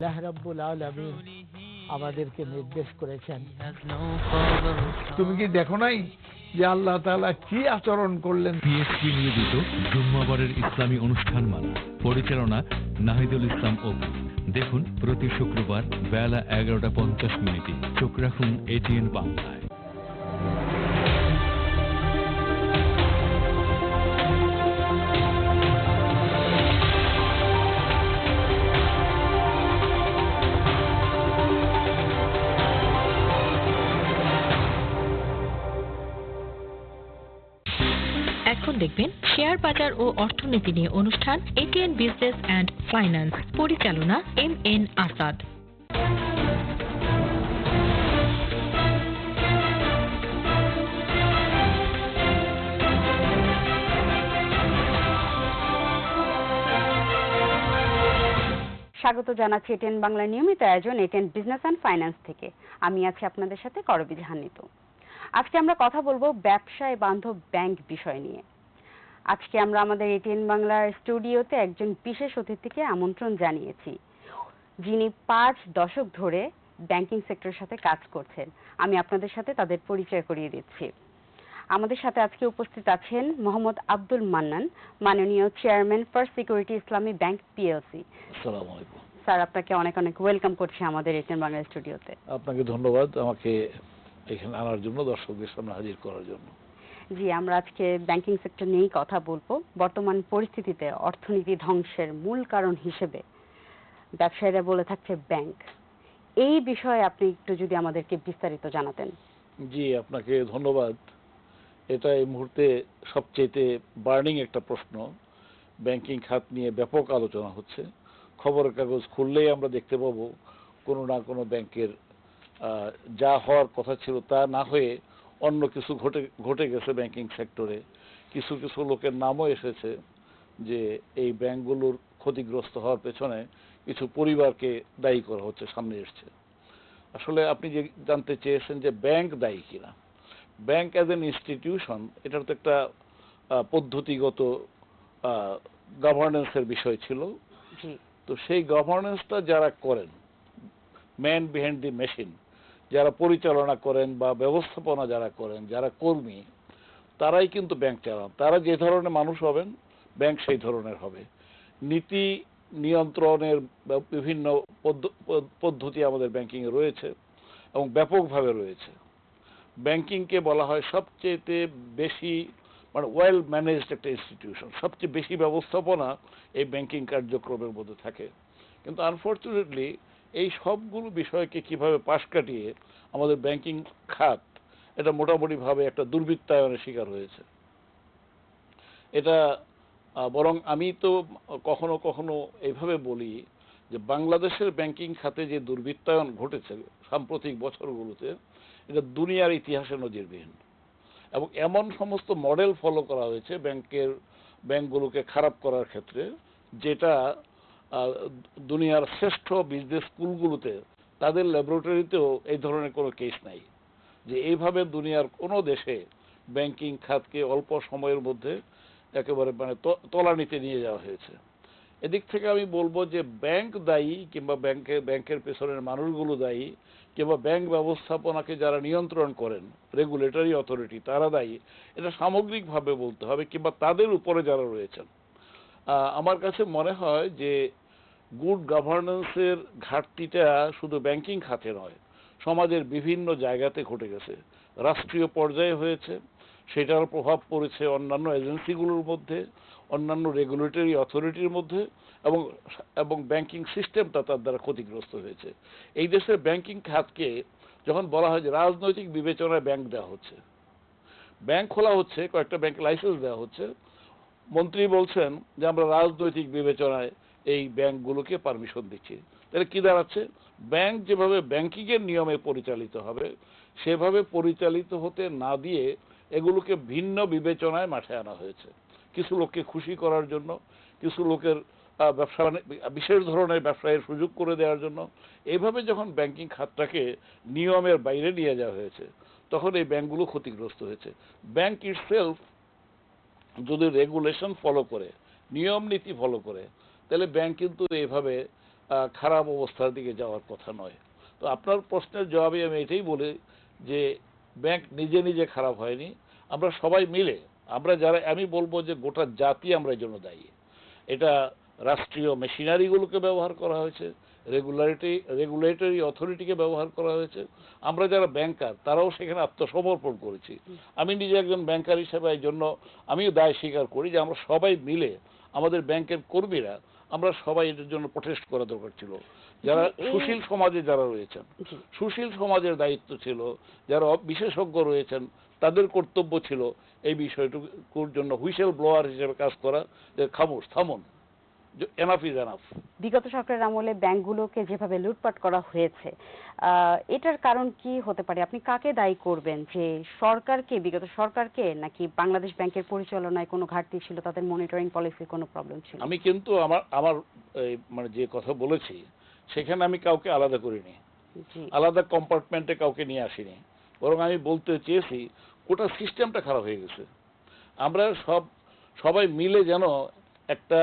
আল্লাহ রাব্বুল আলামিন আমাদেরকে নির্দেশ করেছেন। তুমি কি দেখো নাই যে আল্লাহ তাআলা কি আচরণ করলেন? পিএসপি নিবেদিত জুম্মাবারের ইসলামী অনুষ্ঠানমালা, পরিচালনা নাহিদুল ইসলাম অপু। দেখুন প্রতি শুক্রবার বেলা 11টা 50 চোখ রাখুন এটিএন বাংলায়। এখন দেখবেন শেয়ার বাজার ও অর্থনীতি নিয়ে অনুষ্ঠান এটিএন বিজনেস অ্যান্ড ফাইন্যান্স, পরিচালনা এম.এন. আসাদ। স্বাগত জানাচ্ছি এটিএন বাংলার নিয়মিত আয়োজন এটিএন বিজনেস অ্যান্ড ফাইন্যান্স থেকে। আমি আছি আপনাদের সাথে করবী জাহান নিতু। আজকে আমরা কথা বলবো ব্যবসায় বান্ধব ব্যাংক বিষয় নিয়ে। আজকে আমরা আমাদের এটিএন বাংলার স্টুডিওতে একজন বিশেষ অতিথিকে আমন্ত্রণ জানিয়েছি, যিনি 5 দশক ধরে ব্যাংকিং সেক্টরের সাথে কাজ করছেন। আমি আপনাদের সাথে তাদের পরিচয় করিয়ে দিচ্ছি। আমাদের সাথে আজকে উপস্থিত আছেন মোহাম্মদ আব্দুল মান্নান, মাননীয় চেয়ারম্যান ফার্স্ট সিকিউরিটি ইসলামী ব্যাংক পিএলসি। আসসালামু আলাইকুম স্যার, আপনাকে অনেক অনেক ওয়েলকাম করছি আমাদের এটিএন বাংলা স্টুডিওতে। আপনাকে ধন্যবাদ আমাকে এখানে আনার জন্য, দর্শকদের সামনে হাজির করার জন্য। জি, আমরা আজকে ব্যাংকিং সেক্টর নিয়েই কথা বলবো। বর্তমান পরিস্থিতিতে অর্থনীতি ধ্বংসের মূল কারণ হিসেবে ব্যবসায়ীরা বলে থাকছে ব্যাংক। এই বিষয়ে আপনি একটু যদি আমাদেরকে বিস্তারিত জানাতেন। জি, আপনাকে ধন্যবাদ। এটা এই মুহূর্তে সবচেয়ে বার্নিং একটা প্রশ্ন। ব্যাংকিং খাত নিয়ে ব্যাপক আলোচনা হচ্ছে। খবরের কাগজ খুললেই আমরা দেখতে পাবো কোনো না কোনো ব্যাংকের যা হওয়ার কথা ছিল তা না হয়ে অন্য কিছু ঘটে গেছে ব্যাংকিং সেক্টরে। কিছু কিছু লোকের নামও এসেছে যে এই ব্যাংকগুলোর ক্ষতিগ্রস্ত হওয়ার পেছনে কিছু পরিবারকে দায়ী করা হচ্ছে, সামনে এসছে। আসলে আপনি যে জানতে চেয়েছেন যে ব্যাংক দায়ী কিনা, ব্যাংক অ্যাজ এন ইনস্টিটিউশন, এটার তো একটা পদ্ধতিগত গভর্নেন্সের বিষয় ছিল। তো সেই গভর্নেন্সটা যারা করেন, ম্যান বিহাইন্ড দি মেশিন, যারা পরিচালনা করেন বা ব্যবস্থাপনা যারা করেন, যারা কর্মী, তারাই কিন্তু ব্যাংক চালান। তারা যে ধরনের মানুষ হবেন, ব্যাংক সেই ধরনের হবে। নীতি নিয়ন্ত্রণের বিভিন্ন পদ্ধতি আমাদের ব্যাংকিংয়ে রয়েছে এবং ব্যাপকভাবে রয়েছে। ব্যাংকিংকে বলা হয় সবচেয়ে বেশি ওয়েল ম্যানেজড একটা ইনস্টিটিউশন। সবচেয়ে বেশি ব্যবস্থাপনা এই ব্যাংকিং কার্যক্রমের মধ্যে থাকে। কিন্তু আনফর্চুনেটলি এই সবগুলো বিষয়কে কিভাবে পাশ কাটিয়ে আমাদের ব্যাংকিং খাত এটা মোটামুটিভাবে একটা দুর্বৃত্তায়নের শিকার হয়েছে। এটা বরং আমি তো কখনো কখনো এইভাবে বলি যে বাংলাদেশের ব্যাংকিং খাতে যে দুর্বৃত্তায়ন ঘটেছে সাম্প্রতিক বছরগুলোতে, এটা দুনিয়ার ইতিহাসে নজিরবিহীন। এবং এমন সমস্ত মডেল ফলো করা হয়েছে ব্যাংকগুলোকে খারাপ করার ক্ষেত্রে, যেটা দুনিয়ার শ্রেষ্ঠ বিজনেস স্কুলগুলোতে তাদের ল্যাবরেটরিতেও এই ধরনের কোনো কেস নাই যে এইভাবে দুনিয়ার কোনো দেশে ব্যাংকিং খাতকে অল্প সময়ের মধ্যে একেবারে তলানিতে নিয়ে যাওয়া হয়েছে। এদিক থেকে আমি বলবো যে ব্যাংক দায়ী কিংবা ব্যাংকের পেছনের মানুষগুলো দায়ী কিংবা ব্যাংক ব্যবস্থাপনাকে যারা নিয়ন্ত্রণ করেন, রেগুলেটরি অথরিটি, তারা দায়ী, এটা সামগ্রিকভাবে বলতে হবে, কিংবা তাদের উপরে যারা রয়েছেন। আমার কাছে মনে হয় যে গুড গভর্নেন্সের ঘাটতিটা শুধু ব্যাংকিং খাতে নয়, সমাজের বিভিন্ন জায়গাতে ঘটে গেছে। রাষ্ট্রীয় পর্যায়ে হয়েছে, সেটার প্রভাব পড়েছে অন্যান্য এজেন্সিগুলোর মধ্যে, অন্যান্য রেগুলেটরি অথরিটির মধ্যে, এবং ব্যাংকিং সিস্টেমটা তার দ্বারা ক্ষতিগ্রস্ত হয়েছে। এই দেশের ব্যাংকিং খাতকে যখন বলা হয় যে রাজনৈতিক বিবেচনায় ব্যাংক দেওয়া হচ্ছে, ব্যাংক খোলা হচ্ছে, কয়েকটা ব্যাংক লাইসেন্স দেওয়া হচ্ছে, মন্ত্রী বলছেন যে আমরা রাজনৈতিক বিবেচনায় এই ব্যাংকগুলোকে পারমিশন দিচ্ছি। তাহলে কি দাঁড়াচ্ছে? ব্যাংক যেভাবে ব্যাংকিংয়ের নিয়মে পরিচালিত হবে সেভাবে পরিচালিত হতে না দিয়ে এগুলোকে ভিন্ন বিবেচনায় মাঠে আনা হয়েছে, কিছু লোককে খুশি করার জন্য, কিছু লোকের ব্যবসা বিশেষ ধরনের ব্যবসায়ের সুযোগ করে দেওয়ার জন্য। এইভাবে যখন ব্যাংকিং খাতটাকে নিয়মের বাইরে নিয়ে যাওয়া হয়েছে, তখন এই ব্যাংকগুলো ক্ষতিগ্রস্ত হয়েছে। ব্যাংক ইটসেলফ যদি রেগুলেশন ফলো করে, নিয়ম নীতি ফলো করে, তাহলে ব্যাংক কিন্তু এইভাবে খারাপ অবস্থার দিকে যাওয়ার কথা নয়। তো আপনার প্রশ্নের জবাবে আমি এটাই বলি যে ব্যাংক নিজে নিজে খারাপ হয়নি, আমরা সবাই মিলে, আমরা যারা, আমি বলবো যে গোটা জাতি আমরা এর জন্য দায়ী। এটা রাষ্ট্রীয় মেশিনারিগুলোকে ব্যবহার করা হয়েছে, রেগুলেটরি অথরিটিকে ব্যবহার করা হয়েছে, আমরা যারা ব্যাংকার তারাও সেখানে আত্মসমর্পণ করেছি। আমি নিজে একজন ব্যাংকার হিসেবে এই জন্য আমিও দায় স্বীকার করি যে আমরা সবাই মিলে, আমাদের ব্যাংকের কর্মীরা, আমরা সবাই এটার জন্য প্রটেস্ট করা দরকার ছিল। যারা সুশীল সমাজে যারা রয়েছেন, সুশীল সমাজের দায়িত্ব ছিল, যারা বিশেষজ্ঞ রয়েছেন তাদের কর্তব্য ছিল এই বিষয়টুকুর জন্য হুইসেল ব্লোয়ার হিসেবে কাজ করা, যে খামোশ, থামুন, এনাফ ইজ এনাফ। বিগত সরকারের আমলে ব্যাংকগুলোকে যেভাবে লুটপাট করা হয়েছে, এটার কারণ কি হতে পারে? আপনি কাকে দায়ী করবেন? যে সরকারকে, বিগত সরকারকে, নাকি বাংলাদেশ ব্যাংকের পরিচালনায় কোনো ঘাটতি ছিল, তাদের মনিটরিং পলিসির কোনো প্রবলেম ছিল? আমি কিন্তু আমার মানে যে কথা বলেছি সেখানে আমি কাউকে আলাদা করিনি, আলাদা কম্পার্টমেন্টে কাউকে নিয়ে আসিনি, বরং আমি বলতে চেয়েছি গোটা সিস্টেমটা খারাপ হয়ে গেছে। আমরা সবাই মিলে যেন একটা,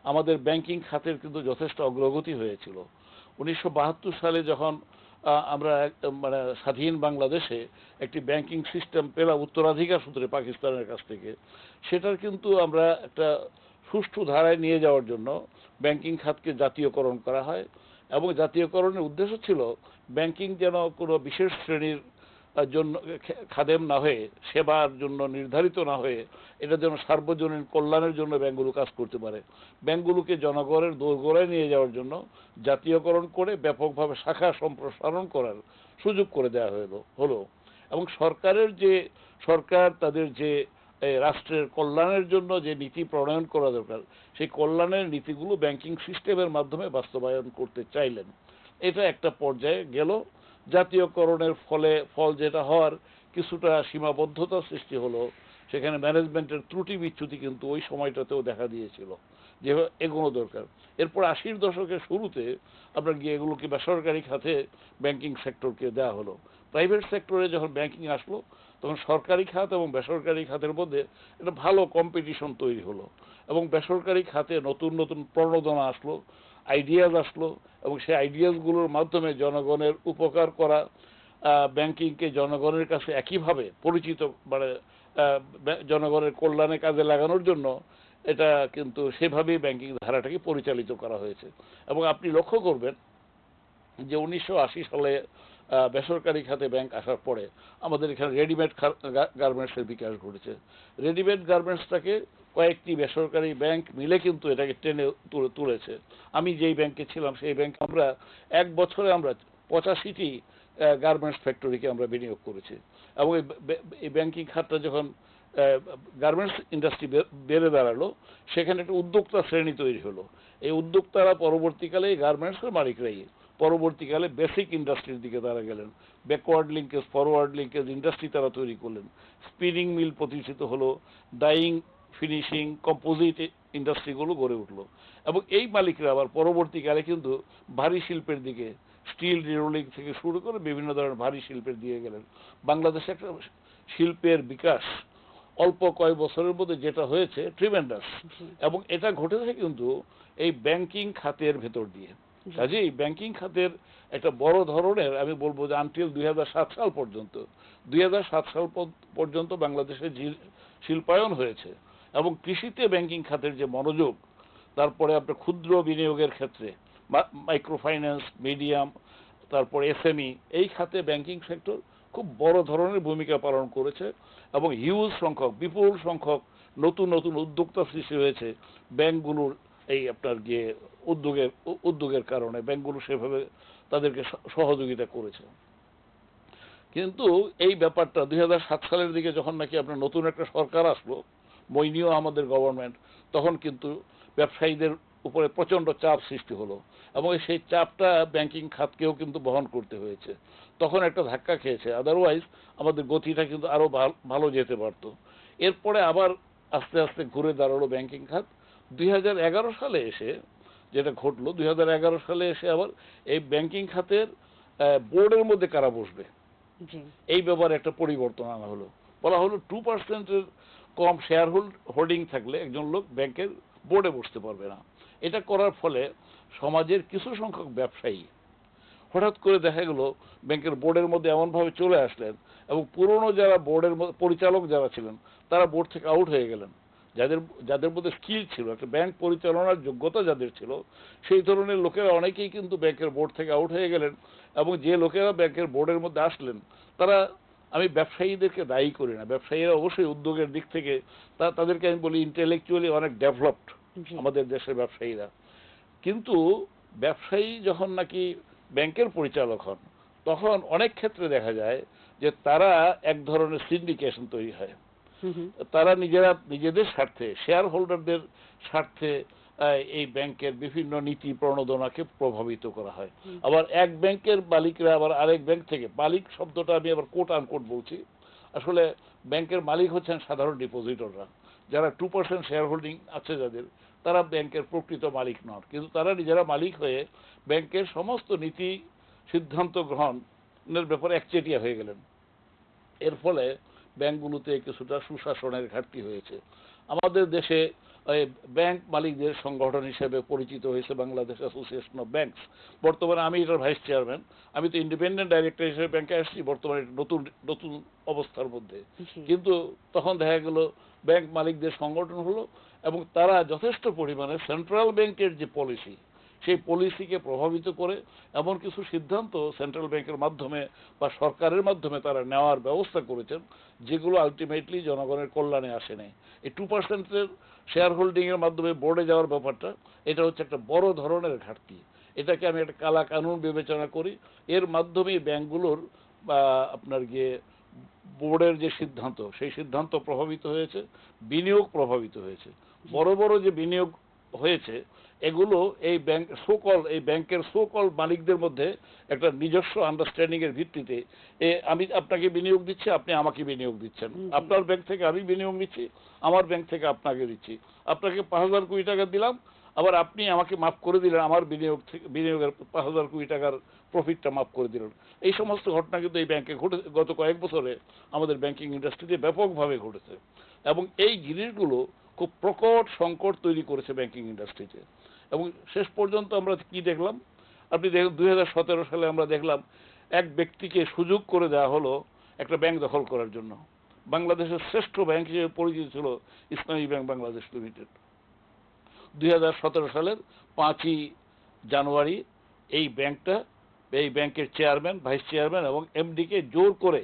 আমাদের ব্যাংকিং খাতের কিন্তু যথেষ্ট অগ্রগতি হয়েছিল। 1972 সালে যখন আমরা মানে স্বাধীন বাংলাদেশে একটি ব্যাংকিং সিস্টেম পেলাম উত্তরাধিকার সূত্রে পাকিস্তানের কাছ থেকে, সেটার কিন্তু আমরা একটা সুষ্ঠু ধারায় নিয়ে যাওয়ার জন্য ব্যাংকিং খাতকে জাতীয়করণ করা হয়, এবং জাতীয়করণের উদ্দেশ্য ছিল ব্যাংকিং যেন কোনো বিশেষ শ্রেণীর জন্য খাদেম না হয়ে, সেবার জন্য নির্ধারিত না হয়ে, এটা যেন সার্বজনীন কল্যাণের জন্য ব্যাংকগুলো কাজ করতে পারে। ব্যাংকগুলোকে জনগণের দোরগোড়ায় নিয়ে যাওয়ার জন্য জাতীয়করণ করে ব্যাপকভাবে শাখা সম্প্রসারণ করার সুযোগ করে দেওয়া হলো। এবং সরকার তাদের যে রাষ্ট্রের কল্যাণের জন্য যে নীতি প্রণয়ন করা দরকার, সেই কল্যাণের নীতিগুলো ব্যাংকিং সিস্টেমের মাধ্যমে বাস্তবায়ন করতে চাইলেন। এটা একটা পর্যায়ে গেল। জাতীয়করণের ফল যেটা হওয়ার, কিছুটা সীমাবদ্ধতা সৃষ্টি হলো, সেখানে ম্যানেজমেন্টের ত্রুটি বিচ্যুতি কিন্তু ওই সময়টাতেও দেখা দিয়েছিল, যে এগোনো দরকার। এরপর 80-র দশকের শুরুতে আপনার গিয়ে এগুলোকে বেসরকারি খাতে ব্যাংকিং সেক্টরকে দেওয়া হলো। প্রাইভেট সেক্টরে যখন ব্যাংকিং আসলো, তখন সরকারি খাত এবং বেসরকারি খাতের মধ্যে একটা ভালো কম্পিটিশন তৈরি হলো, এবং বেসরকারি খাতে নতুন নতুন প্রণোদনা আসলো, আইডিয়াজ আসলো, এবং সেই আইডিয়াসগুলোর মাধ্যমে জনগণের উপকার করা, ব্যাংকিংকে জনগণের কাছে একইভাবে পরিচিত, মানে জনগণের কল্যাণে কাজে লাগানোর জন্য এটা কিন্তু সেভাবেই ব্যাংকিং ধারাটাকে পরিচালিত করা হয়েছে। এবং আপনি লক্ষ্য করবেন যে 1980 সালে বেসরকারি খাতে ব্যাংক আসার পরে আমাদের এখানে রেডিমেড গার্মেন্টসের বিকাশ ঘটেছে। রেডিমেড গার্মেন্টসটাকে কয়েকটি বেসরকারি ব্যাংক মিলে কিন্তু এটাকে টেনে তুলেছে। আমি যেই ব্যাংকে ছিলাম সেই ব্যাংক আমরা এক বছরে আমরা 85টি গার্মেন্টস ফ্যাক্টরিকে আমরা বিনিয়োগ করেছি। এবং এই ব্যাংকিং খাতটা যখন গার্মেন্টস ইন্ডাস্ট্রি বেড়ে দাঁড়ালো, সেখানে একটা উদ্যোক্তা শ্রেণী তৈরি হলো। এই উদ্যোক্তারা পরবর্তীকালে গার্মেন্টসের মালিকরাই পরবর্তীকালে বেসিক ইন্ডাস্ট্রির দিকে তারা গেলেন, backward linkage, forward linkage industry তারা তৈরি করলেন, স্পিনিং মিল প্রতিষ্ঠিত হলো, ডাইং, ফিনিশিং, কম্পোজিট ইন্ডাস্ট্রিগুলো গড়ে উঠলো। এবং এই মালিকরা আবার পরবর্তীকালে কিন্তু ভারী শিল্পের দিকে, স্টিল রোলিং থেকে শুরু করে বিভিন্ন ধরনের ভারী শিল্পের দিয়ে গেলেন। বাংলাদেশে একটা শিল্পের বিকাশ অল্প কয়েক বছরের মধ্যে যেটা হয়েছে ট্রিমেন্ডাস, এবং এটা ঘটেছে কিন্তু এই ব্যাংকিং খাতের ভেতর দিয়ে। কাজেই ব্যাংকিং খাতের একটা বড় ধরনের, আমি বলবো যে আনটিল 2007 সাল পর্যন্ত বাংলাদেশে শিল্পায়ন হয়েছে, এবং কৃষিতে ব্যাংকিং খাতের যে মনোযোগ, তারপরে আপনার ক্ষুদ্র বিনিয়োগের ক্ষেত্রে মাইক্রো ফাইন্যান্স, মিডিয়াম, তারপরে এসএমই, এই খাতে ব্যাংকিং সেক্টর খুব বড় ধরনের ভূমিকা পালন করেছে, এবং হিউজ সংখ্যক, বিপুল সংখ্যক নতুন নতুন উদ্যোক্তা সৃষ্টি হয়েছে ব্যাংকগুলোর এই আপনার গিয়ে উদ্যোগের কারণে। ব্যাংকগুলো সেভাবে তাদেরকে সহযোগিতা করেছে। কিন্তু এই ব্যাপারটা 2007 সালের দিকে যখন নাকি আপনার নতুন একটা সরকার আসলো, মইনীয় আমাদের গভর্নমেন্ট, তখন কিন্তু ব্যবসায়ীদের উপরে প্রচণ্ড চাপ সৃষ্টি হলো, এবং সেই চাপটা ব্যাংকিং খাতকেও কিন্তু বহন করতে হয়েছে। তখন একটা ধাক্কা খেয়েছে, আদারওয়াইজ আমাদের গতিটা কিন্তু আরো ভালো যেতে পারতো। এরপরে আবার আস্তে আস্তে ঘুরে দাঁড়ালো ব্যাংকিং খাত। 2011 সালে এসে যেটা ঘটলো, 2011 সালে এসে আবার এই ব্যাংকিং খাতের বোর্ডের মধ্যে কারা বসবে, এই ব্যাপারে একটা পরিবর্তন আনা হলো। বলা হলো 2%-এর কম শেয়ার হোল্ডিং থাকলে একজন লোক ব্যাংকের বোর্ডে বসতে পারবে না। এটা করার ফলে সমাজের কিছু সংখ্যক ব্যবসায়ী হঠাৎ করে দেখা গেল ব্যাংকের বোর্ডের মধ্যে এমনভাবে চলে আসলেন এবং পুরনো যারা বোর্ডের পরিচালক যারা ছিলেন তারা বোর্ড থেকে আউট হয়ে গেলেন। যাদের মধ্যে স্কিল ছিল, একটা ব্যাংক পরিচালনার যোগ্যতা যাদের ছিল, সেই ধরনের লোকেরা অনেকেই কিন্তু ব্যাংকের বোর্ড থেকে আউট হয়ে গেলেন। এবং যে লোকেরা ব্যাংকের বোর্ডের মধ্যে আসলেন তারা, আমি ব্যবসায়ীদেরকে দায়ী করি না, ব্যবসায়ীরা অবশ্যই উদ্যোগের দিক থেকে তাদেরকে আমি বলি ইন্টেলেকচুয়ালি অনেক ডেভেলপড আমাদের দেশের ব্যবসায়ীরা। কিন্তু ব্যবসায়ী যখন নাকি ব্যাংকের পরিচালক হন তখন অনেক ক্ষেত্রে দেখা যায় যে তারা এক ধরনের সিন্ডিকেশন তৈরি হয়। তারা নিজেদের স্বার্থে, শেয়ার হোল্ডারদের স্বার্থে এই ব্যাংকের বিভিন্ন নীতি প্রণোদনাকে প্রভাবিত করা হয়। আবার এক ব্যাংকের মালিকরা আবার আরেক ব্যাংক থেকে, মালিক শব্দটা আমি আবার কোট আনকোট বলছি, আসলে ব্যাংকের মালিক হচ্ছেন সাধারণ ডিপোজিটররা, যারা 2% শেয়ার হোল্ডিং আছে যাদের, তারা ব্যাংকের প্রকৃত মালিক নন, কিন্তু তারা নিজেরা মালিক হয়ে ব্যাংকের সমস্ত নীতি সিদ্ধান্ত গ্রহণের ব্যাপারে একচেটিয়া হয়ে গেলেন। এর ফলে ব্যাংকগুলোতে কিছুটা সুশাসনের ঘাটতি হয়েছে। আমাদের দেশে ব্যাংক মালিকদের সংগঠন হিসেবে পরিচিত হয়েছে বাংলাদেশ অ্যাসোসিয়েশন অফ ব্যাংকস। বর্তমানে আমি এটার ভাইস চেয়ারম্যান। আমি তো ইন্ডিপেন্ডেন্ট ডাইরেক্টর হিসেবে ব্যাংকে আসছি বর্তমানে নতুন অবস্থার মধ্যে। কিন্তু তখন দেখা গেল ব্যাংক মালিকদের সংগঠন হলো এবং তারা যথেষ্ট পরিমাণে সেন্ট্রাল ব্যাংকের যে পলিসি, সেই পলিসিকে প্রভাবিত করে এমন কিছু সিদ্ধান্ত সেন্ট্রাল ব্যাংকের মাধ্যমে বা সরকারের মাধ্যমে তারা নেওয়ার ব্যবস্থা করেছেন যেগুলো আলটিমেটলি জনগণের কল্যাণে আসে নাই। এই 2% শেয়ার হোল্ডিং এর মাধ্যমে বোর্ডে যাওয়ার ব্যাপারটা, এটা হচ্ছে একটা বড় ধরনের ঘাটতি। এটাকে আমি একটা কালা কানুন বিবেচনা করি। এর মাধ্যমে ব্যাংকগুলোর আপনার গিয়ে বোর্ডের যে সিদ্ধান্ত, সেই সিদ্ধান্ত প্রভাবিত হয়েছে, বিনিয়োগ প্রভাবিত হয়েছে। বড় বড় যে বিনিয়োগ হয়েছে এগুলো এই ব্যাংকের সোকল মালিকদের মধ্যে একটা নিজস্ব আন্ডারস্ট্যান্ডিং এর ভিত্তিতে, আমি আপনাকে বিনিয়োগ দিচ্ছি, আপনি আমাকে বিনিয়োগ দিচ্ছেন, আপনার ব্যাংক থেকে আমি বিনিয়োগ নিচ্ছি, আমার ব্যাংক থেকে আপনাকে দিচ্ছি, আপনাকে 5,000 কোটি টাকা দিলাম, আবার আপনি আমাকে মাফ করে দিলেন, আমার বিনিয়োগের 5,000 কোটি টাকার প্রফিটটা মাফ করে দিলেন। এই সমস্ত ঘটনা কিন্তু এই ব্যাংকে ঘটেছে, গত কয়েক বছরে আমাদের ব্যাংকিং ইন্ডাস্ট্রিতে ব্যাপকভাবে ঘটেছে এবং এই জিনিসগুলো খুব প্রকট সংকট তৈরি করেছে ব্যাংকিং ইন্ডাস্ট্রিতে। এবং শেষ পর্যন্ত আমরা কি দেখলাম, আপনি দেখুন 2017 সালে আমরা দেখলাম এক ব্যক্তিকে সুযোগ করে দেওয়া হলো একটা ব্যাংক দখল করার জন্য। বাংলাদেশের শ্রেষ্ঠ ব্যাংক হিসেবে পরিচিত ছিল ইসলামী ব্যাংক বাংলাদেশ লিমিটেড। 2017 সালের 5ই জানুয়ারি এই ব্যাংকের চেয়ারম্যান, ভাইস চেয়ারম্যান এবং এমডিকে জোর করে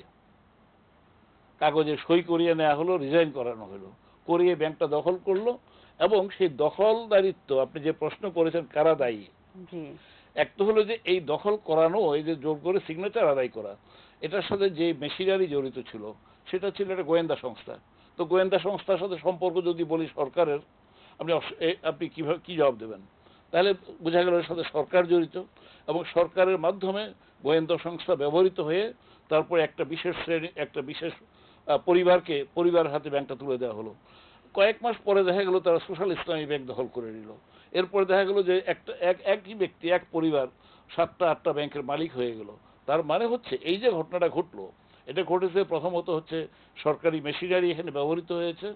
কাগজে সই করিয়ে নেওয়া হলো, রিজাইন করানো হলো, করিয়ে ব্যাংকটা দখল করলো। এবং সেই দখলদারিত্ব, আপনি যে প্রশ্ন করেছেন কারা দায়ী, এক তো হলো যে এই দখল করানো, এই যে জোর করে সিগনেচার আদায় করা, এটার সাথে যে মেশিনারি জড়িত ছিল সেটা ছিল একটা গোয়েন্দা সংস্থা। তো গোয়েন্দা সংস্থার সাথে সম্পর্ক যদি বলি সরকারের, আপনি কিভাবে কি জবাব দেবেন? তাহলে বোঝা গেল এর সাথে সরকার জড়িত এবং সরকারের মাধ্যমে গোয়েন্দা সংস্থা ব্যবহৃত হয়ে তারপরে একটা বিশেষ পরিবারের হাতে ব্যাংকটা তুলে দেওয়া হলো। কয়েক মাস পরে দেখা গেল তারা সোশ্যাল ইসলামী ব্যাংক দখল করে নিল। এরপরে দেখা গেল যে একই ব্যক্তি, এক পরিবার 7টা-8টা ব্যাংকের মালিক হয়ে গেল। তার মানে হচ্ছে এই যে ঘটনাটা ঘটলো, এটা ঘটেছে প্রথমত হচ্ছে সরকারি মেশিনারি এখানে ব্যবহৃত হয়েছে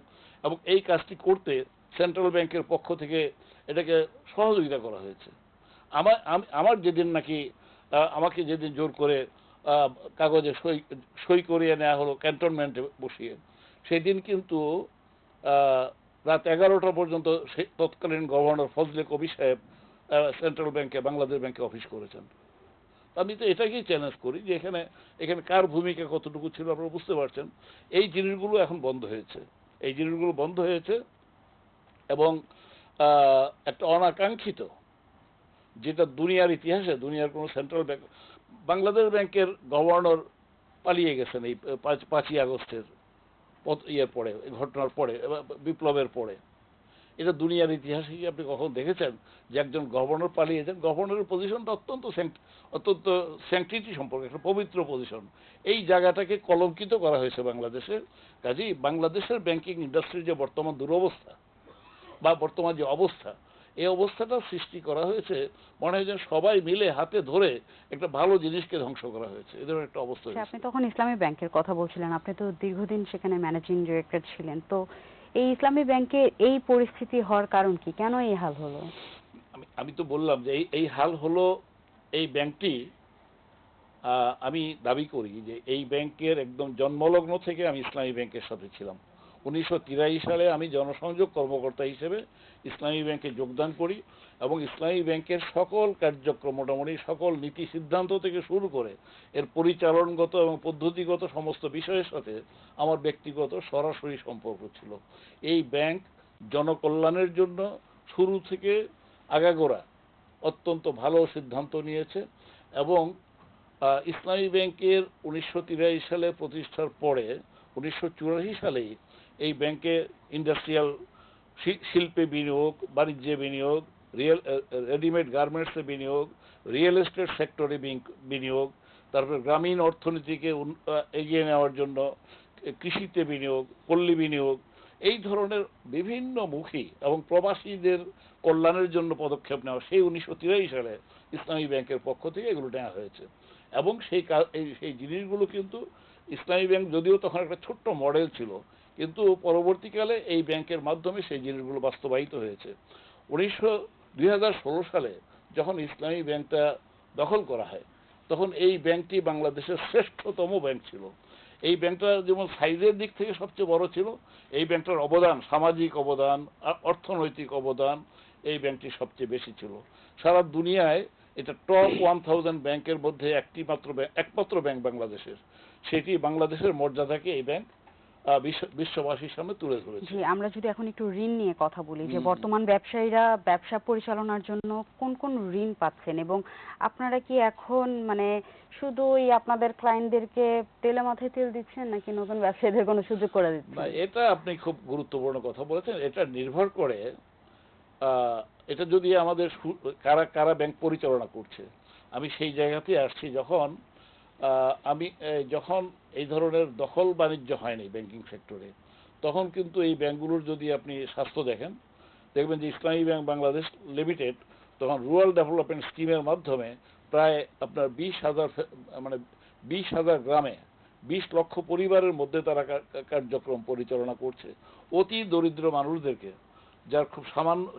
এবং এই কাজটি করতে সেন্ট্রাল ব্যাংকের পক্ষ থেকে এটাকে সহযোগিতা করা হয়েছে। আমার যেদিন নাকি আমাকে যেদিন জোর করে কাগজে সই করিয়ে নেওয়া হলো ক্যান্টনমেন্টে বসিয়ে, সেদিন কিন্তু রাত 11টা পর্যন্ত তৎকালীন গভর্নর ফজলে কবি সাহেব সেন্ট্রাল ব্যাংকে, বাংলাদেশ ব্যাংকে অফিস করেছেন। আমি তো এটাকেই চ্যালেঞ্জ করি যে এখানে কার ভূমিকা কতটুকু ছিল আপনারা বুঝতে পারছেন। এই জিনিসগুলো এখন বন্ধ হয়েছে এবং একটা অনাকাঙ্ক্ষিত, যেটা দুনিয়ার ইতিহাসে দুনিয়ার কোনো সেন্ট্রাল ব্যাংক, বাংলাদেশ ব্যাংকের গভর্নর পালিয়ে গেছেন এই 5ই আগস্টের পরে, ঘটনার পরে, বিপ্লবের পরে। এটা দুনিয়ার ইতিহাসে কি আপনি কখন দেখেছেন যে একজন গভর্নর পালিয়ে যান? গভর্নরের পজিশনটা অত্যন্ত স্যাংটিটি সম্পর্কে একটা পবিত্র পজিশন। এই জায়গাটাকে কলঙ্কিত করা হয়েছে বাংলাদেশের। কাজেই বাংলাদেশের ব্যাংকিং ইন্ডাস্ট্রির যে বর্তমান দুরবস্থা বা বর্তমান যে অবস্থা, এই অবস্থাটা সৃষ্টি করা হয়েছে মনে হয় যেন সবাই মিলে হাতে ধরে একটা ভালো জিনিসকে ধ্বংস করা হয়েছে, এদের একটা অবস্থা। আপনি তখন ইসলামী ব্যাংকের কথা বলছিলেন, আপনি তো দীর্ঘদিন সেখানে ম্যানেজিং ডিরেক্টর ছিলেন, তো এই ইসলামী ব্যাংকের এই পরিস্থিতি হওয়ার কারণ কি, কেন এই হাল হলো? আমি তো বললাম যে এই হাল হলো। এই ব্যাংকটি আমি দাবি করি যে এই ব্যাংকের একদম জন্মলগ্ন থেকে আমি ইসলামী ব্যাংকের সাথে ছিলাম। 1983 সালে আমি জনসংযোগ কর্মকর্তা হিসেবে ইসলামী ব্যাংকে যোগদান করি এবং ইসলামী ব্যাংকের সকল কার্যক্রম, মোটামুটি সকল নীতি সিদ্ধান্ত থেকে শুরু করে এর পরিচালনগত এবং পদ্ধতিগত সমস্ত বিষয়ের সাথে আমার ব্যক্তিগত সরাসরি সম্পর্ক ছিল। এই ব্যাংক জনকল্যাণের জন্য শুরু থেকে আগাগোড়া অত্যন্ত ভালো সিদ্ধান্ত নিয়েছে এবং ইসলামী ব্যাংকের 1983 সালে প্রতিষ্ঠার পরে 1984 সালেই এই ব্যাংকে ইন্ডাস্ট্রিয়াল শিল্পে বিনিয়োগ, বাণিজ্যে বিনিয়োগ, রেডিমেড গার্মেন্টসে বিনিয়োগ, রিয়েল এস্টেট সেক্টরে বিনিয়োগ, তারপর গ্রামীণ অর্থনীতিকে এগিয়ে নেওয়ার জন্য কৃষিতে বিনিয়োগ, পল্লী বিনিয়োগ, এই ধরনের বিভিন্ন মুখী এবং প্রবাসীদের কল্যাণের জন্য পদক্ষেপ নেওয়া সেই 1983 সালে ইসলামী ব্যাংকের পক্ষ থেকে এগুলো নেওয়া হয়েছে। এবং সেই জিনিসগুলো কিন্তু ইসলামী ব্যাংক যদিও তখন একটা ছোট্ট মডেল ছিল, কিন্তু পরবর্তীকালে এই ব্যাংকের মাধ্যমে সেই জিনিসগুলো বাস্তবায়িত হয়েছে। 2016 সালে যখন ইসলামী ব্যাংকটা দখল করা হয় তখন এই ব্যাংকটি বাংলাদেশের শ্রেষ্ঠতম ব্যাংক ছিল। এই ব্যাংকটা যেমন সাইজের দিক থেকে সবচেয়ে বড় ছিল, এই ব্যাংকটার অবদান, সামাজিক অবদান, অর্থনৈতিক অবদান এই ব্যাংকটি সবচেয়ে বেশি ছিল। সারা দুনিয়ায় এটা টপ 1000 ব্যাংকের মধ্যে একমাত্র ব্যাংক বাংলাদেশের। সেটি বাংলাদেশের মর্যাদাকে এই ব্যাংক বিশ্ববাসীর সামনে তুলে ধরেছে। জি, আমরা যদি এখন একটু ঋণ নিয়ে কথা বলি, যে বর্তমান ব্যবসায়ীরা ব্যবসা পরিচালনার জন্য কোন কোন ঋণ পাচ্ছেন এবং আপনারা কি এখন মানে শুধুই আপনাদের ক্লায়েন্টদেরকে তেলে মাথায় তেল দিচ্ছেন নাকি নতুন ব্যবসায়ীদের কোনো সুযোগ করে দিচ্ছেন? এটা আপনি খুব গুরুত্বপূর্ণ কথা বলেছেন। এটা নির্ভর করে এটা যদি আমাদের কারা কারা ব্যাংক পরিচালনা করছে। আমি সেই জায়গাতে আসছি যখন এই ধরনের দখল বাণিজ্য হয়নি ব্যাংকিং সেক্টরে, তখন কিন্তু এই ব্যাংকগুলোর যদি আপনি স্বাস্থ্য দেখবেন যে ইসলামী ব্যাংক বাংলাদেশ লিমিটেড তখন রুরাল ডেভেলপমেন্ট স্কিমের মাধ্যমে প্রায় আপনার 20,000 গ্রামে 20 লক্ষ পরিবারের মধ্যে তারা কার্যক্রম পরিচালনা করছে। অতি দরিদ্র মানুষদেরকে, যার খুব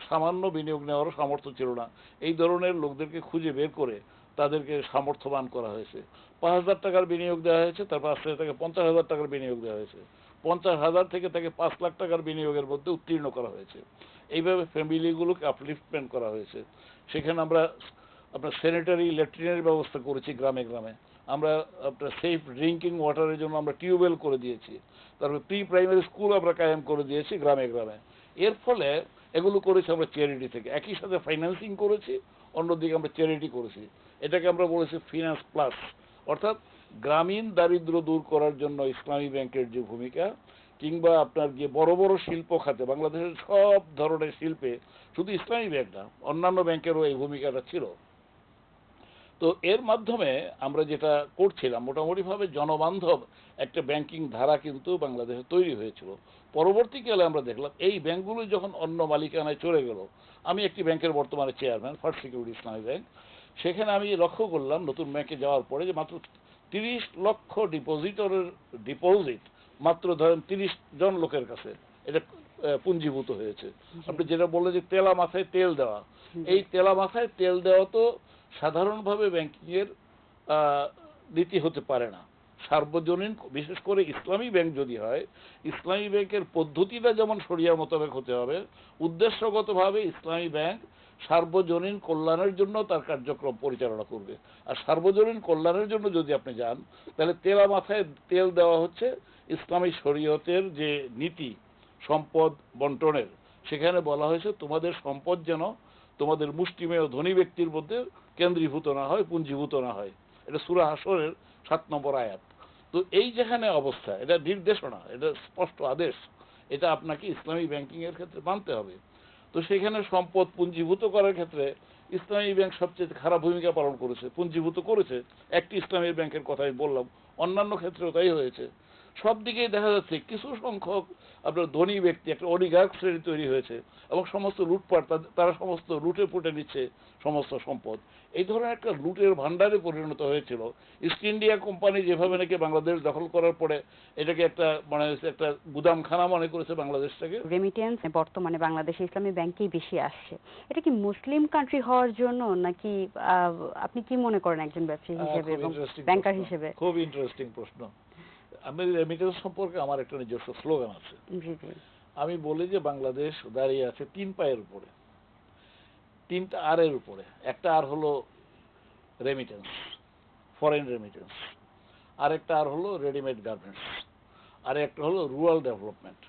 সামান্য বিনিয়োগ নেওয়ারও সামর্থ্য ছিল না, এই ধরনের লোকদেরকে খুঁজে বের করে তাদেরকে সামর্থ্যবান করা হয়েছে। 5,000 টাকার বিনিয়োগ দেওয়া হয়েছে, তারপর আস্তে আস্তে তাকে 50,000 টাকার বিনিয়োগ দেওয়া হয়েছে, 50,000 থেকে তাকে 5 লাখ টাকার বিনিয়োগের মধ্যে উত্তীর্ণ করা হয়েছে। এইভাবে ফ্যামিলিগুলোকে আপলিফটমেন্ট করা হয়েছে। সেখানে আমরা আপনার স্যানিটারি ল্যাট্রিনের ব্যবস্থা করেছি গ্রামে গ্রামে। আমরা আপনার সেফ ড্রিঙ্কিং ওয়াটারের জন্য আমরা টিউবওয়েল করে দিয়েছি। তারপর প্রি প্রাইমারি স্কুল আমরা কায়েম করে দিয়েছি গ্রামে গ্রামে। এর ফলে এগুলো করেছি আমরা চ্যারিটি থেকে, একই সাথে ফাইন্যান্সিং করেছি, অন্যদিকে আমরা চ্যারিটি করেছি। এটাকে আমরা বলেছি ফিনান্স প্লাস। অর্থাৎ গ্রামীণ দারিদ্র্য দূর করার জন্য ইসলামী ব্যাংকের যে ভূমিকা, কিংবা আপনার যে বড় বড় শিল্প খাতে, বাংলাদেশের সব ধরনের শিল্পে শুধু ইসলামী ব্যাংক না, অন্যান্য ব্যাংকেরও এই ভূমিকাটা ছিল। তো এর মাধ্যমে আমরা যেটা করছিলাম, মোটামুটিভাবে জনবান্ধব একটা ব্যাংকিং ধারা কিন্তু বাংলাদেশে তৈরি হয়েছিল। পরবর্তীকালে আমরা দেখলাম এই ব্যাংকগুলো যখন অন্য মালিকানায় চলে গেল, আমি একটি ব্যাংকের বর্তমানে চেয়ারম্যান, ফার্স্ট সিকিউরিটি ইসলামী ব্যাংক। সেখানে আমি লক্ষ্য করলাম নতুন ব্যাংকে যাওয়ার পরে যে মাত্র 30 লক্ষ ডিপোজিট মাত্র ধরেন 30 জন লোকের কাছে এটা পুঞ্জীভূত হয়েছে। আপনি যেটা বললেন যে তেলা মাথায় তেল দেওয়া, এই তেলা মাথায় তেল দেওয়া তো সাধারণভাবে ব্যাংকিংয়ের নীতি হতে পারে না। সার্বজনীন, বিশেষ করে ইসলামী ব্যাংক যদি হয়, ইসলামী ব্যাংকের পদ্ধতিটা যেমন শরিয়া মোতাবেক হতে হবে, উদ্দেশ্যগতভাবে ইসলামী ব্যাংক সার্বজনীন কল্যাণের জন্য তার কার্যক্রম পরিচালনা করবে। আর সার্বজনীন কল্যাণের জন্য যদি আপনি যান, তাহলে তেলা মাথায় তেল দেওয়া হচ্ছে ইসলামী শরীয়তের যে নীতি সম্পদ বন্টনের। সেখানে বলা হয়েছে তোমাদের সম্পদ যেন তোমাদের মুষ্টিমেয় ধনী ব্যক্তির মধ্যে কেন্দ্রীভূত না হয়, পুঞ্জীভূত না হয়। এটা সূরা হাসরের 7 নম্বর আয়াত। তো এই যেখানে অবস্থা, এটা নির্দেশনা, এটা স্পষ্ট আদেশ, এটা আপনাকে ইসলামী ব্যাংকিং এর ক্ষেত্রে মানতে হবে। তো সেখানে সম্পদ পুঞ্জীভূত করার ক্ষেত্রে ইসলামী ব্যাংক সবচেয়ে খারাপ ভূমিকা পালন করেছে, পুঞ্জীভূত করেছে। একটি ইসলামী ব্যাংকের কথা আমি বললাম, অন্যান্য ক্ষেত্রেও তাই হয়েছে। সব দিকেই দেখা যাচ্ছে কিছু সংখ্যক আপনার ধনী ব্যক্তি, একটা অলিগার্ক শ্রেণী তৈরি হয়েছে এবং সমস্ত লুটপাট, তারা সমস্ত লুটে পুটে নিচ্ছে সমস্ত সম্পদ। এই ধরনের একটা লুটের ভান্ডারে পরিণত হয়েছিল। ইস্ট ইন্ডিয়া কোম্পানি যেভাবে নাকি বাংলাদেশ দখল করার পরে এটাকে একটা মানে একটা গুদামখানা মনে করেছে বাংলাদেশটাকে। রেমিটেন্স বর্তমানে বাংলাদেশে ইসলামী ব্যাংকেই বেশি আসছে, এটা কি মুসলিম কান্ট্রি হওয়ার জন্য নাকি আপনি কি মনে করেন একজন ব্যবসায়ী হিসেবে এবং ব্যাংকার হিসেবে? খুব ইন্টারেস্টিং প্রশ্ন। আমি রেমিটেন্স সম্পর্কে আমার একটা নিজস্ব স্লোগান আছে। জি জি। আমি বলি যে বাংলাদেশ দাঁড়িয়ে আছে 3 পায়ের উপরে, 3টা আর এর উপরে। একটা আর হলো রেমিটেন্স, ফরেন রেমিটেন্স, আরেকটা আর হলো রেডিমেড গার্মেন্টস, আর একটা হলো রুরাল ডেভেলপমেন্ট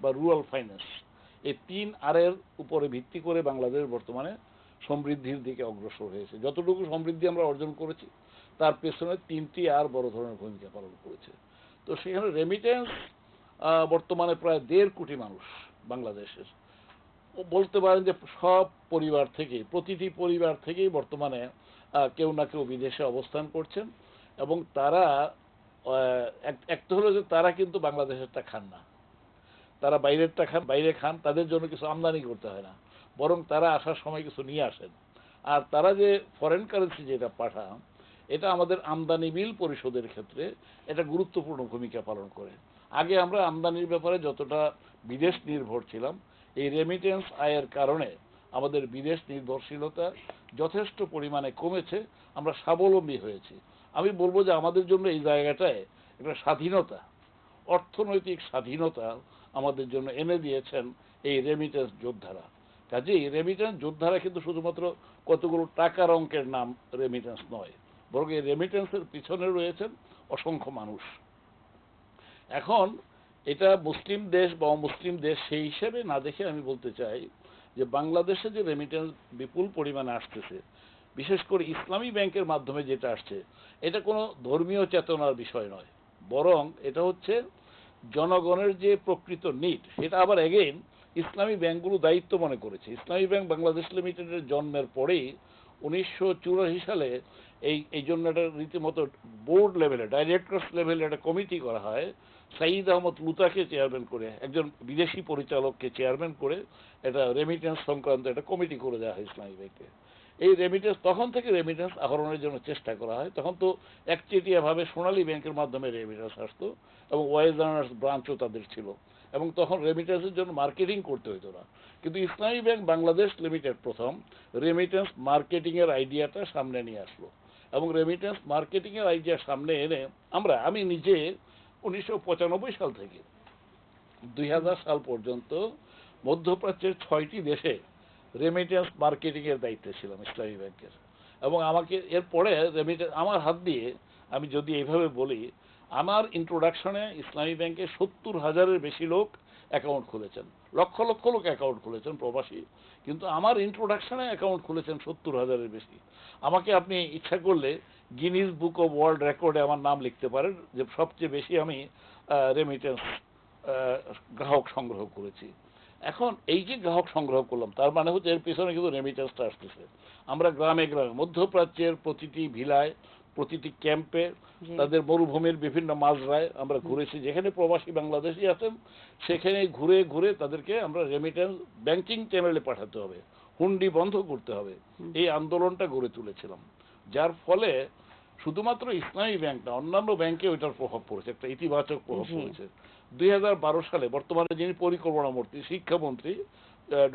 বা রুরাল ফাইন্যান্স। এই 3 আর এর উপরে ভিত্তি করে বাংলাদেশ বর্তমানে সমৃদ্ধির দিকে অগ্রসর হয়েছে। যতটুকু সমৃদ্ধি আমরা অর্জন করেছি তার পেছনে 3টি আর বড় ধরনের ভূমিকা পালন করেছে। তো সেখানে রেমিটেন্স বর্তমানে প্রায় 1.5 কোটি মানুষ বাংলাদেশের, বলতে পারেন যে সব পরিবার থেকে, প্রতিটি পরিবার থেকেই বর্তমানে কেউ না কেউ বিদেশে অবস্থান করছেন এবং তারা একটা হলো যে তারা কিন্তু বাংলাদেশেরটা খান না, তারা বাইরেরটা খান, বাইরে খান, তাদের জন্য কিছু আমদানি করতে হয় না, বরং তারা আসার সময় কিছু নিয়ে আসেন। আর তারা যে ফরেন কারেন্সি যেটা পাঠান, এটা আমাদের আমদানি বিল পরিশোধের ক্ষেত্রে এটা গুরুত্বপূর্ণ ভূমিকা পালন করে। আগে আমরা আমদানির ব্যাপারে যতটা বিদেশ নির্ভর ছিলাম, এই রেমিটেন্স আয়ের কারণে আমাদের বিদেশ নির্ভরশীলতা যথেষ্ট পরিমাণে কমেছে, আমরা স্বাবলম্বী হয়েছি। আমি বলবো যে আমাদের জন্য এই জায়গাটায় একটা স্বাধীনতা, অর্থনৈতিক স্বাধীনতা আমাদের জন্য এনে দিয়েছেন এই রেমিটেন্স যোদ্ধারা। কাজেই রেমিটেন্স যোদ্ধারা কিন্তু শুধুমাত্র কতগুলো টাকার অঙ্কের নাম রেমিটেন্স নয়, বরং এই রেমিটেন্সের পিছনে রয়েছেন অসংখ্য মানুষ। এখন এটা মুসলিম দেশ বা অমুসলিম দেশ সেই হিসেবে না দেখে আমি বলতে চাই যে বাংলাদেশে যে রেমিটেন্স বিপুল পরিমাণে আসতেছে, বিশেষ করে ইসলামী ব্যাংকের মাধ্যমে যেটা আসছে, এটা কোনো ধর্মীয় চেতনার বিষয় নয়, বরং এটা হচ্ছে জনগণের যে প্রকৃত নিড, সেটা আবার এগেইন ইসলামী ব্যাংকগুলো দায়িত্ব মনে করেছে। ইসলামী ব্যাংক বাংলাদেশ লিমিটেডের জন্মের পরেই 1984 সালে এই জন্য একটা রীতিমতো বোর্ড লেভেলে, ডাইরেক্টরস লেভেলে একটা কমিটি করা হয়। সাঈদ আহমদ লুতাকে চেয়ারম্যান করে, একজন বিদেশি পরিচালককে চেয়ারম্যান করে এটা রেমিটেন্স সংক্রান্ত একটা কমিটি করে দেওয়া হয় ইসলামী ব্যাংকে। এই রেমিটেন্স, তখন থেকে রেমিটেন্স আহরণের জন্য চেষ্টা করা হয়। তখন তো একচেটিয়াভাবে সোনালী ব্যাংকের মাধ্যমে রেমিটেন্স আসতো এবং ওয়াইজ আর্নার্স ব্রাঞ্চও তাদের ছিল, এবং তখন রেমিটেন্সের জন্য মার্কেটিং করতে হতো না। কিন্তু ইসলামী ব্যাংক বাংলাদেশ লিমিটেড প্রথম রেমিটেন্স মার্কেটিংয়ের আইডিয়াটা সামনে নিয়ে আসলো, এবং রেমিটেন্স মার্কেটিংয়ের আইডিয়া সামনে এনে আমি নিজে 1995 সাল থেকে 2000 সাল পর্যন্ত মধ্যপ্রাচ্যের 6টি দেশে রেমিটেন্স মার্কেটিংয়ের দায়িত্বে ছিলাম ইসলামী ব্যাংকের। এবং আমাকে এরপরে রেমিটেন্স আমার হাত দিয়ে, আমি যদি এইভাবে বলি, আমার ইন্ট্রোডাকশনে ইসলামী ব্যাংকে 70,000-এর বেশি লোক অ্যাকাউন্ট খুলেছেন, লক্ষ লক্ষ লোক অ্যাকাউন্ট খুলেছেন প্রবাসী, কিন্তু আমার ইন্ট্রোডাকশনে অ্যাকাউন্ট খুলেছেন 70,000-এর বেশি। আমাকে আপনি ইচ্ছা করলে গিনিজ বুক অফ ওয়ার্ল্ড রেকর্ডে আমার নাম লিখতে পারেন যে সবচেয়ে বেশি আমি রেমিটেন্স গ্রাহক সংগ্রহ করেছি। এখন এই যে গ্রাহক সংগ্রহ করলাম, তার মানে হচ্ছে এর পিছনে কিন্তু রেমিটেন্সটা আসতেছে। আমরা গ্রামে গ্রামে, মধ্যপ্রাচ্যের প্রতিটি ভিলায়, প্রতিটি ক্যাম্পে, তাদের মরুভূমির বিভিন্ন মাজরায় আমরা ঘুরেছি, যেখানে প্রবাসী বাংলাদেশি আছেন সেখানে ঘুরে ঘুরে তাদেরকে আমরা রেমিটেন্স ব্যাংকিং চ্যানেলে পাঠাতে হবে, হুন্ডি বন্ধ করতে হবে, এই আন্দোলনটা গড়ে তুলেছিলাম। যার ফলে শুধুমাত্র ইসলামী ব্যাংক না, অন্যান্য ব্যাংকে ওইটার প্রভাব পড়েছে, একটা ইতিবাচক প্রভাব পড়েছে। 2012 সালে বর্তমানে যিনি পরিকল্পনা মন্ত্রী, শিক্ষামন্ত্রী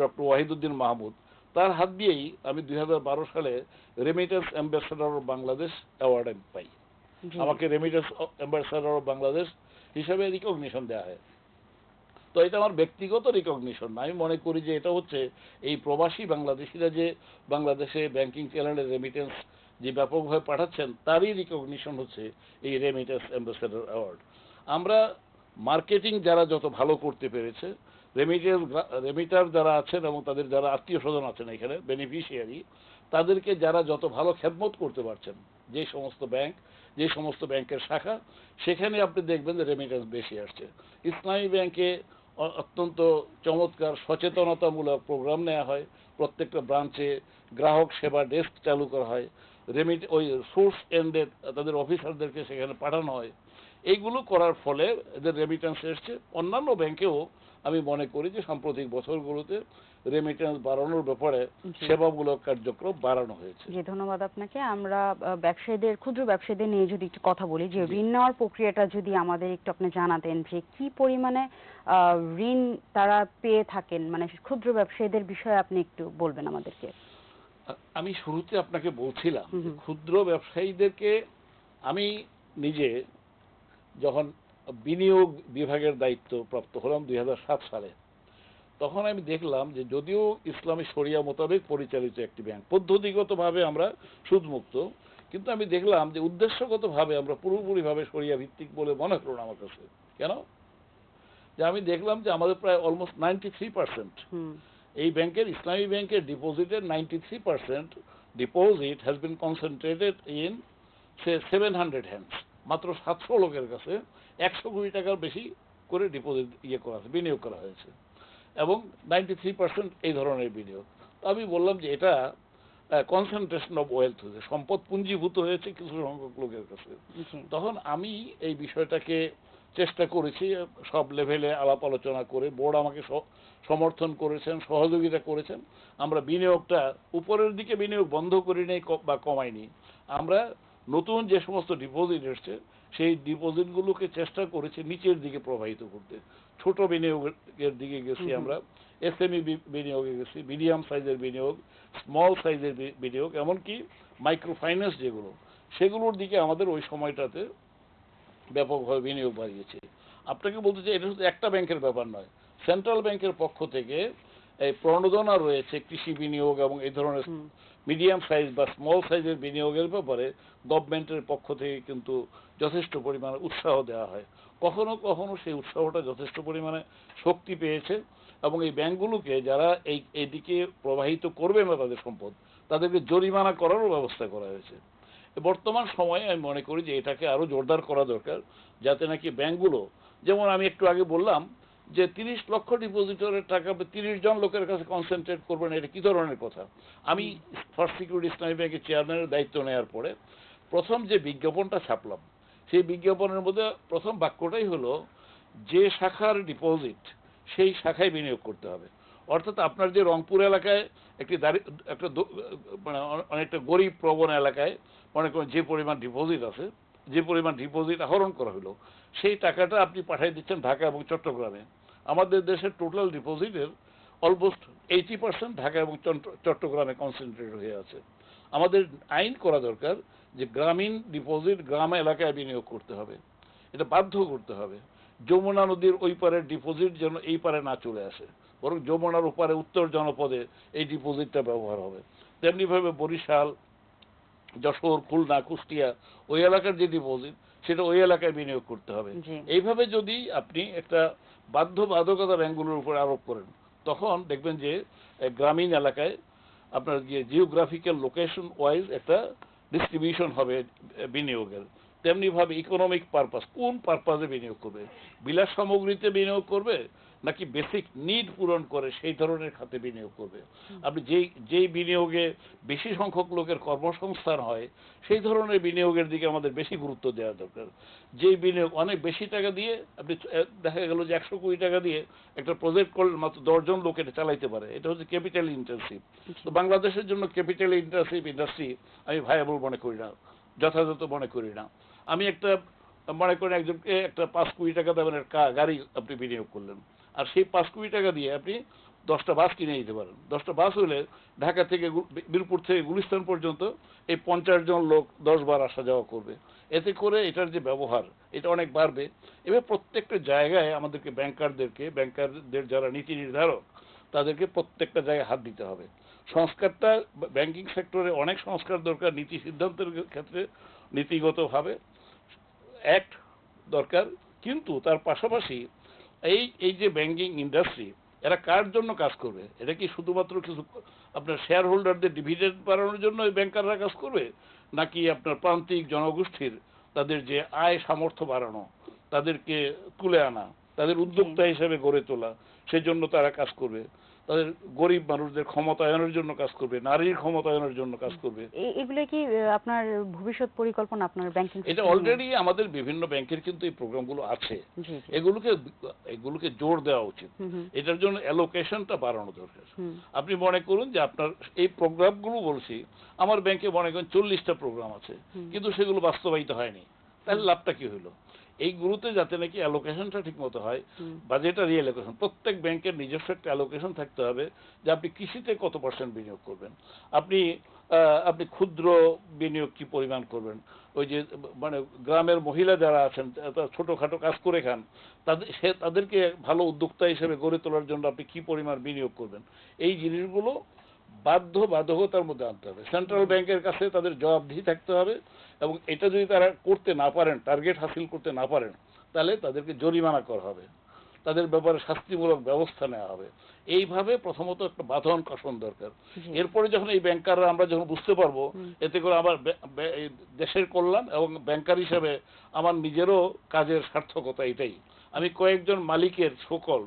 ডক্টর ওয়াহিদুদ্দিন মাহমুদ, তার হাত দিয়েই আমি 2012 সালে remittance ambassador of Bangladesh award পাই। আমাকে রেমিটেন্স অ্যাম্বাসেডর অফ বাংলাদেশ হিসেবে রিকগনিশন দেওয়া হয়। তো এটা আমার ব্যক্তিগত রিকগনিশন না, আমি মনে করি যে এটা হচ্ছে এই প্রবাসী বাংলাদেশিরা যে বাংলাদেশে ব্যাংকিং চ্যানেলে রেমিটেন্স যে ব্যাপকভাবে পাঠাচ্ছেন, তারই রিকগনিশন হচ্ছে এই রেমিটেন্স অ্যাম্বাসেডর অ্যাওয়ার্ড। আমরা মার্কেটিং যারা যত ভালো করতে পেরেছে, রেমিটার যারা আছেন এবং তাদের যারা আত্মীয় স্বজন আছেন এখানে বেনিফিশিয়ারি, তাদেরকে যারা যত ভালো খেদমত করতে পারছেন, যে সমস্ত ব্যাংক, যে সমস্ত ব্যাংকের শাখা, সেখানে আপনি দেখবেন যে রেমিটেন্স বেশি আসছে। ইসলামী ব্যাংকে অত্যন্ত চমৎকার সচেতনতামূলক প্রোগ্রাম নেওয়া হয়, প্রত্যেকটা ব্রাঞ্চে গ্রাহক সেবা ডেস্ক চালু করা হয়, ওই সোর্স এন্ডে তাদের অফিসারদেরকে সেখানে পাঠানো হয়, এইগুলো করার ফলে এদের রেমিটেন্স এসছে। অন্যান্য ব্যাংকেও আমি মনে করি যে সাম্প্রতিক বছরগুলোতে রেমিটেন্স বাড়ানোর ব্যাপারে সেবামূলক কার্যক্রম বাড়ানো হয়েছে। জি, ধন্যবাদ আপনাকে। আমরা ব্যবসায়ীদের, ক্ষুদ্র ব্যবসায়ীদের নিয়ে যদি একটু কথা বলি, যে ঋণ নেওয়ার প্রক্রিয়াটা যদি আমাদের একটু আপনি জানাতেন, যে কি পরিমাণে ঋণ তারা পেয়ে থাকেন, মানে ক্ষুদ্র ব্যবসায়ীদের বিষয়ে আপনি একটু বলবেন আমাদেরকে। আমি শুরুতে আপনাকে বলছিলাম ক্ষুদ্র ব্যবসায়ীদেরকে আমি নিজে যখন বিনিয়োগ বিভাগের দায়িত্ব প্রাপ্ত হলাম 2007 সালে, তখন আমি দেখলাম যে যদিও ইসলামী শরিয়া মোতাবেক পরিচালিত একটি ব্যাংক, পদ্ধতিগতভাবে আমরা সুদমুক্ত, কিন্তু আমি দেখলাম যে উদ্দেশ্যগতভাবে আমরা পুরোপুরিভাবে শরিয়া ভিত্তিক বলে মনে হলো না আমার কাছে। কেন? যে আমি দেখলাম যে আমাদের প্রায় অলমোস্ট 93% এই ব্যাংকের, ইসলামী ব্যাংকের ডিপোজিটের 93% deposit has been concentrated in say 700 hands. মাত্র 700 লোকের কাছে 100 কোটি টাকার বেশি করে ডিপোজিট করা হয়েছে, বিনিয়োগ করা হয়েছে, এবং 93% এই ধরনের বিনিয়োগ। তো আমি বললাম যে এটা কনসেন্ট্রেশন অফ ওয়েলথ হয়েছে, সম্পদ পুঞ্জীভূত হয়েছে কিছু সংখ্যক লোকের কাছে। তখন আমি এই বিষয়টাকে চেষ্টা করেছি সব লেভেলে আলাপ আলোচনা করে, বোর্ড আমাকে সমর্থন করেছেন, সহযোগিতা করেছেন। আমরা বিনিয়োগটা উপরের দিকে বিনিয়োগ বন্ধ করি নাই বা কমাইনি। আমরা নতুন যে সমস্ত ডিপোজিট এসছে সেই ডিপোজিটগুলোকে চেষ্টা করেছি নিচের দিকে প্রবাহিত করতে। ছোট বিনিয়োগের দিকে গেছি আমরা, এসএমই বিনিয়োগে গেছি, মিডিয়াম সাইজের বিনিয়োগ, স্মল সাইজের বিনিয়োগ, এমনকি মাইক্রো ফাইন্যান্স যেগুলো, সেগুলোর দিকে আমাদের ওই সময়টাতে ব্যাপকভাবে বিনিয়োগ বাড়িয়েছে। আপনাকে বলতে চাই, এটা শুধু একটা ব্যাংকের ব্যাপার নয়, সেন্ট্রাল ব্যাংকের পক্ষ থেকে এই প্রণোদনা রয়েছে কৃষি বিনিয়োগ এবং এই ধরনের মিডিয়াম সাইজ বা স্মল সাইজের বিনিয়োগের ব্যাপারে গভর্নমেন্টের পক্ষ থেকে কিন্তু যথেষ্ট পরিমাণে উৎসাহ দেওয়া হয়। কখনো কখনো সেই উৎসাহটা যথেষ্ট পরিমাণে শক্তি পেয়েছে, এবং এই ব্যাংকগুলোকে যারা এইদিকে প্রবাহিত করবে না তাদের সম্পদ, তাদেরকে জরিমানা করারও ব্যবস্থা করা হয়েছে। বর্তমান সময়ে আমি মনে করি যে এটাকে আরো জোরদার করা দরকার, যাতে নাকি ব্যাংকগুলো, যেমন আমি একটু আগে বললাম যে 30 লক্ষ ডিপোজিটরের টাকা 30 জন লোকের কাছে কনসেন্ট্রেট করবেন, এটা কি ধরনের কথা? আমি ফার্স্ট সিকিউরিটি ইসলামী ব্যাংকের চেয়ারম্যানের দায়িত্ব নেওয়ার পরে প্রথম যে বিজ্ঞাপনটা ছাপলাম, সেই বিজ্ঞাপনের মধ্যে প্রথম বাক্যটাই হলো যে শাখার ডিপোজিট সেই শাখায় বিনিয়োগ করতে হবে। অর্থাৎ আপনার যে রংপুর এলাকায় একটা মানে অনেকটা গরিব প্রবণ এলাকায় মনে করেন যে পরিমাণ ডিপোজিট আছে, যে পরিমাণ ডিপোজিট আহরণ করা হলো, সেই টাকাটা আপনি পাঠিয়ে দিচ্ছেন ঢাকা এবং চট্টগ্রামে। আমাদের দেশের টোটাল ডিপোজিটের অলমোস্ট 80% ঢাকা এবং চট্টগ্রামে কনসেন্ট্রেট হয়ে আছে। আমাদের আইন করা দরকার যে গ্রামীণ ডিপোজিট গ্রাম এলাকায় বিনিয়োগ করতে হবে, এটা বাধ্য করতে হবে। যমুনা নদীর ওই পারের ডিপোজিট যেন এই পারে না চলে আসে, বরং যমুনার ওপারে উত্তর জনপদে এই ডিপোজিটটা ব্যবহার হবে। তেমনিভাবে বরিশাল, যশোর, খুলনা, কুষ্টিয়া ওই এলাকার যে ডিপোজিট সেটা ওই এলাকায় বিনিয়োগ করতে হবে। এইভাবে যদি আপনি একটা বাধ্যবাধকতা ব্যাংকগুলোর উপর আরোপ করেন, তখন দেখবেন যে গ্রামীণ এলাকায় আপনার যে জিওগ্রাফিক্যাল লোকেশন ওয়াইজ একটা ডিস্ট্রিবিউশন হবে বিনিয়োগের। তেমনিভাবে ইকোনমিক পারপাস, কোন পারপাসে বিনিয়োগ করবে, বিলাস সামগ্রীতে বিনিয়োগ করবে নাকি বেসিক নিড পূরণ করে সেই ধরনের খাতে বিনিয়োগ করবে। আপনি যেই বিনিয়োগে বেশি সংখ্যক লোকের কর্মসংস্থান হয় সেই ধরনের বিনিয়োগের দিকে আমাদের বেশি গুরুত্ব দেওয়া দরকার। যেই বিনিয়োগ অনেক বেশি টাকা দিয়ে আপনি, দেখা গেল যে 100 কোটি টাকা দিয়ে একটা প্রজেক্ট করলে মাত্র 10 জন লোক এটা চালাইতে পারে, এটা হচ্ছে ক্যাপিটাল ইন্টেন্সিভ। তো বাংলাদেশের জন্য ক্যাপিটাল ইন্টেন্সিভ ইন্ডাস্ট্রি আমি ভায়াবল মনে করি না, যথাযথ মনে করি না। আমি একটা মনে করেন একজনকে একটা 5 কোটি টাকা দামের গাড়ি আপনি বিনিয়োগ করলেন, আর সেই 5 কোটি টাকা দিয়ে আপনি 10টা বাস কিনে নিতে পারেন। 10টা বাস হলে ঢাকা থেকে বীরপুর থেকে গুলিস্তান পর্যন্ত এই 50 জন লোক 10 বার আসা যাওয়া করবে। এতে করে এটার যে ব্যবহার এটা অনেক বাড়বে। এবার প্রত্যেকটা জায়গায় আমাদেরকে ব্যাংকারদের যারা নীতি নির্ধারক তাদেরকে প্রত্যেকটা জায়গায় হাত দিতে হবে। সংস্কারটা ব্যাংকিং সেক্টরে অনেক সংস্কার দরকার, নীতি সিদ্ধান্তের ক্ষেত্রে নীতিগতভাবে অ্যাক্ট দরকার, কিন্তু তার পাশাপাশি এই যে ব্যাংকিং ইন্ডাস্ট্রি এরা কার জন্য কাজ করবে? এটা কি শুধুমাত্র কিছু আপনার শেয়ার হোল্ডারদের ডিভিডেন্ড বাড়ানোর জন্য এই ব্যাংকাররা কাজ করবে, নাকি আপনার প্রান্তিক জনগোষ্ঠীর তাদের যে আয় সামর্থ্য বাড়ানো, তাদেরকে তুলে আনা, তাদের উদ্যোক্তা হিসেবে গড়ে তোলা, সেজন্য তারা কাজ করবে? তাদের গরিব মানুষদের ক্ষমতায়নের জন্য কাজ করবে, নারীর ক্ষমতায়নের জন্য কাজ করবে। এগুলো কি আপনার ভবিষ্যৎ পরিকল্পনা আপনার ব্যাংকিং? এটা অলরেডি আমাদের বিভিন্ন ব্যাংকের কিন্তু এই প্রোগ্রামগুলো আছে, এগুলোকে জোর দেওয়া উচিত। এটার জন্য অ্যালোকেশনটা বাড়ানো দরকার। আপনি মনে করুন যে আপনার এই প্রোগ্রামগুলো বলছি, আমার ব্যাংকে মনে করেন 40টা প্রোগ্রাম আছে, কিন্তু সেগুলো বাস্তবায়িত হয়নি, তাহলে লাভটা কি হলো? এইগুলোতে যাতে নাকি অ্যালোকেশনটা ঠিক মতো হয়, বাজেটারি অ্যালোকেশন, প্রত্যেক ব্যাংকের নিজস্ব একটা অ্যালোকেশন থাকতে হবে যে আপনি কৃষিতে কত % বিনিয়োগ করবেন, আপনি ক্ষুদ্র বিনিয়োগ কি পরিমাণ করবেন, ওই যে মানে গ্রামের মহিলা যারা আছেন ছোটখাটো কাজ করে খান, তাদেরকে ভালো উদ্যোক্তা হিসেবে গড়ে তোলার জন্য আপনি কি পরিমাণ বিনিয়োগ করবেন, এই জিনিসগুলো বাধ্যবাধকতার মধ্যে আনতে হবে। সেন্ট্রাল ব্যাংকের কাছে তাদের জবাবদিহি থাকতে হবে, এবং এটা যদি তারা করতে না পারেন, টার্গেট হাসিল করতে না পারেন, তাহলে তাদেরকে জরিমানা করা হবে, তাদের ব্যাপারে শাস্তিমূলক ব্যবস্থা নেওয়া হবে। এইভাবে প্রথমত একটা বাঁধন কষণ দরকার। এরপরে যখন এই ব্যাংকাররা আমরা যখন বুঝতে পারবো এতে করে আমার দেশের কল্যাণ এবং ব্যাংকার হিসেবে আমার নিজেরও কাজের সার্থকতা এটাই। আমি কয়েকজন মালিকের সকল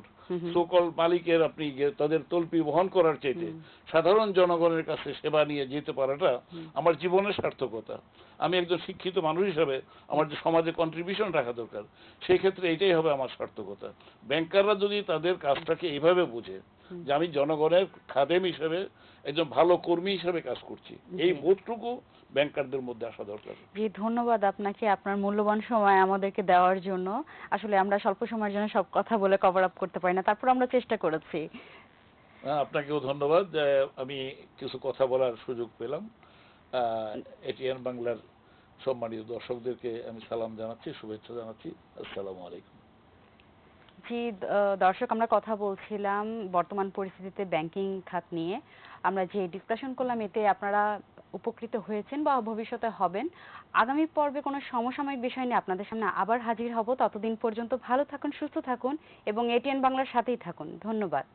মালিকের আপনি তাদের তলপি বহন করার চাইতে সাধারণ জনগণের কাছে সেবা নিয়ে যেতে পারাটা আমার জীবনের সার্থকতা। আমি একজন শিক্ষিত মানুষ হিসেবে আমার যে সমাজে কন্ট্রিবিউশন রাখা দরকার, সেই ক্ষেত্রে এটাই হবে আমার সার্থকতা। ব্যাংকাররা যদি তাদের কাজটাকে এইভাবে বুঝে যে আমি জনগণের খাদেম হিসেবে একজন ভালো কর্মী হিসেবে কাজ করছি, এই বোধটুকু ব্যাংকারদের মধ্যে আসা দরকার। জি, ধন্যবাদ আপনাকে আপনার মূল্যবান সময় আমাদেরকে দেওয়ার জন্য। আসলে আমরা স্বল্প সময়ের জন্য সব কথা বলে কভার আপ করতে পারি না, তারপর আমরা চেষ্টা করেছি। আপনাকেও ধন্যবাদ যে আমি কিছু কথা বলার সুযোগ পেলাম। এটিএন বাংলার সম্মানিত দর্শকদেরকে আমি সালাম জানাচ্ছি, শুভেচ্ছা জানাচ্ছি। আসসালামু আলাইকুম। জি দর্শক, আমরা কথা বলছিলাম বর্তমান পরিস্থিতিতে ব্যাংকিং খাত নিয়ে। আমরা যে ডিসকাশন করলাম এতে আপনারা উপকৃত হয়েছেন বা ভবিষ্যতে হবেন। আগামী পর্বে কোনো সমসাময়িক বিষয় নিয়ে আপনাদের সামনে আবার হাজির হব। ততদিন পর্যন্ত ভালো থাকুন, সুস্থ থাকুন এবং এটিএন বাংলার সাথেই থাকুন। ধন্যবাদ।